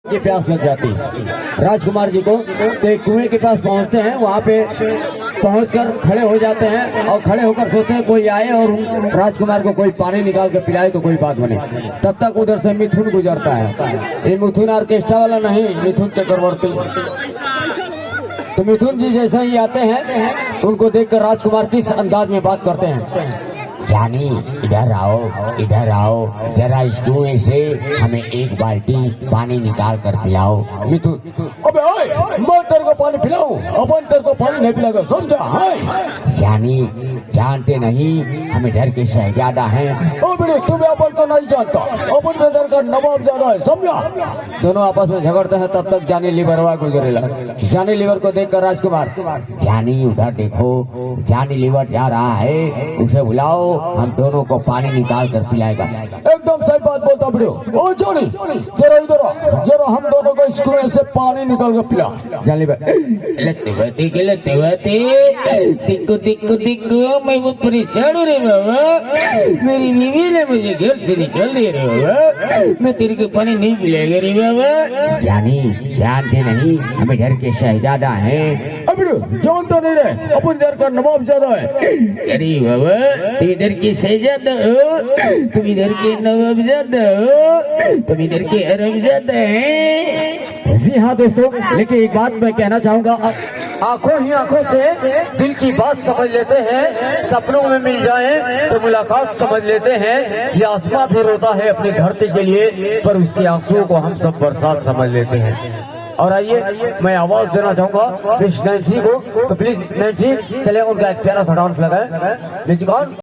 की प्यास लग जाती राजकुमार जी को। तो एक कुएं के पास पहुंचते हैं, वहां पे पहुंचकर खड़े हो जाते हैं और खड़े होकर सोचते हैं कोई आए और राजकुमार को कोई पानी निकाल के पिलाए तो कोई बात बने। तब तक उधर से मिथुन गुजरता है। ये मिथुन ऑर्केस्ट्रा वाला नहीं, मिथुन चक्रवर्ती। तो मिथुन जी जैसे ही आते हैं उनको देखकर राजकुमार किस अंदाज में बात करते हैं। जानी इधर आओ, जरा इस कुएं से हमें एक बाल्टी पानी निकाल कर पिलाओ। मिथुन, अबे ओए, मैं तेरे को पानी पिलाऊं? अपन तेरे को पानी नहीं पिलाएगा, समझा? हाय जानी जानते नहीं हम इधर के शहजादा हैं। ओ बेटे, तुम्हें अपन को नहीं जानता, अपन इधर का नवाब ज्यादा है, समझा? दोनों आपस में झगड़ते हैं। तब तक जानी लीवर गुजरेला। जानी लीवर को देखकर राजकुमार, जानी उधर देखो, जानी लीवर जा रहा है, उसे बुलाओ, हम दोनों को पानी निकाल कर पिलाएगा। एकदम सही बात बोलता बेटे। ओ जानी, जरा इधर आ, जरा हम दोनों को इस कुएं से पानी निकाल कर पिला। जानी लीवर, दिक्कू मैं वो परेशान हो रहे बाबा, मेरी बीवी ने मुझे घर से निकाल दे रहे बाबा, मैं तेरे को पानी नहीं पिलाएगा रे बाबा। जानी जानते नहीं हम इधर के शहजादा हैं। अब जानता नहीं रहे, अपन इधर का नवाब ज्यादा है। अरे बाबा, तुम इधर के शहजादा हो, तुम इधर के नवाबजादा हो, तुम इधर के अरबजादा हैं। जी हाँ दोस्तों, लेकिन एक बात मैं कहना चाहूंगा, आंखों ही आंखों से दिल की बात समझ लेते हैं, सपनों में मिल जाए तो मुलाकात समझ लेते हैं। ये आसमां भी रोता है अपनी धरती के लिए, पर उसके आंसुओं को हम सब बरसात समझ लेते हैं। और आइए मैं आवाज देना चाहूंगा मिस नैन्सी को, तो प्लीज नैन्सी चले उनका एक प्यारा सा डांस लगाए।